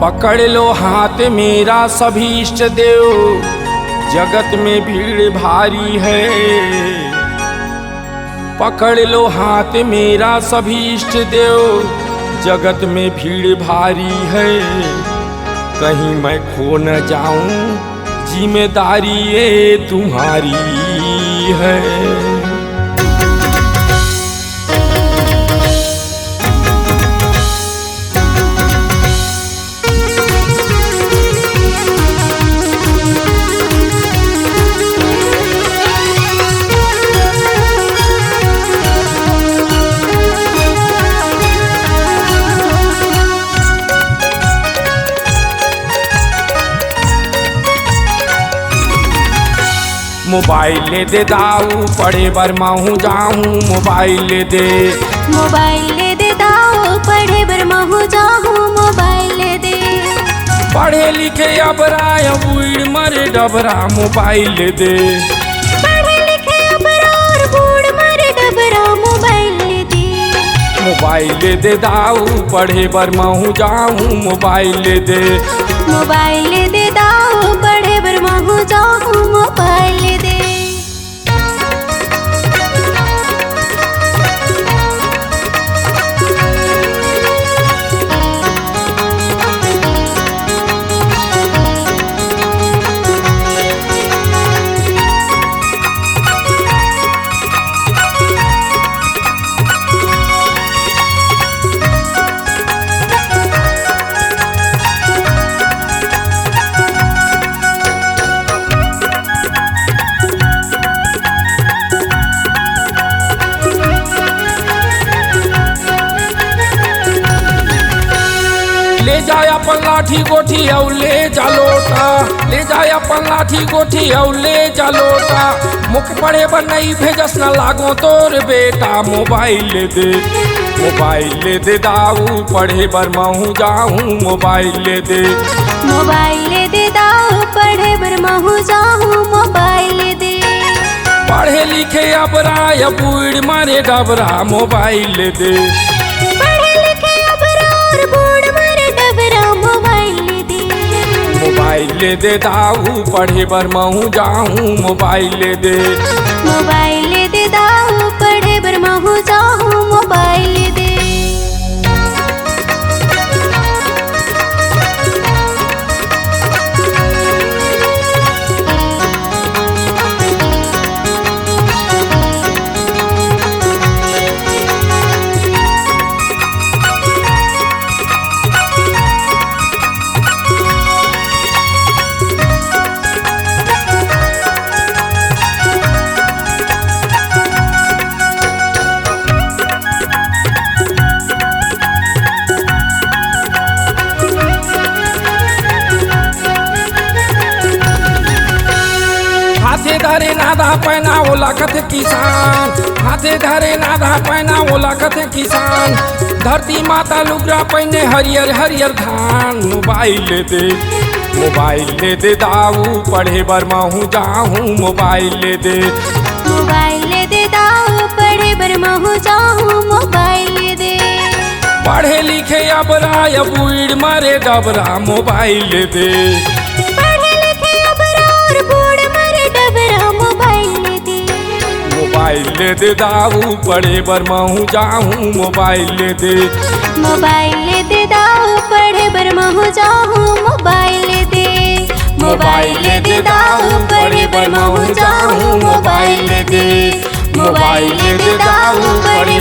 पकड़ लो हाथ मेरा सभी इष्ट देव, जगत में भीड़ भारी है। पकड़ लो हाथ मेरा सभी इष्ट देव, जगत में भीड़ भारी है। कहीं मैं खो न जाऊं, जिम्मेदारी ये तुम्हारी है। मोबाइल दे दाऊ पढ़े बर माहू जाऊं, मोबाइल दे दाऊ पढ़े बर माहू जाऊं, मोबाइल दे पढ़े लिखे अबरा बूढ़ मरे डबरा, मोबाइल दे पढ़े लिखे अबरा और बूढ़ मरे डबरा, मोबाइल दे मोबाइल दे दाऊ पढ़े बर माहू जाऊं, मोबाइल दे दाऊ पढ़े बर माहू जाऊं, मोबाइल दे ले जाए अपन लाठी गोठी और ले जा लोटा, ले जाए अपन लाठी गोठी और ले जा लोटा। मुख पढ़े बर नहीं भेजस न लागो तोर बेटा, मोबाइल दे दाऊ पढ़े बर महू जाऊं, मोबाइल दे दाऊ पढ़े बर महू जाऊं, मोबाइल दे पढ़े लिखे अबरा या बूढ़ मारे डबरा, मोबाइल दे पढ़े लिखे अबरा और बूढ़ मारे डबरा, मोबाइल दे मोबाइल दे दाऊ पढ़े बर महू जाऊं, मोबाइल दे दाऊ पढ़े बर महू जाऊं, मोबाइल दे हाथे धरे नादा पैना ओला कथे किसान, हाथे धरे नादा पैना ओला कथे किसान। धरती माता लुगरा पहने हरियर हरियर धान, मोबाइल दे दाऊ पढ़े बर महू जाऊं, मोबाइल दे दाऊ पढ़े बर महू जाऊं, मोबाइल दे पढ़े लिखे अबरा या बूढ़ मारे डबरा, मोबाइल दे पढ़े लिखे अबरा और बूढ़ मारे डबरा, मोबाइल दे दाऊ पढ़े बर महू जाऊं, मोबाइल दे दाऊ पढ़े बर महू जाऊं, मोबाइल दे दाऊ पढ़े बर महू जाऊं, मोबाइल दे दाऊ पढ़े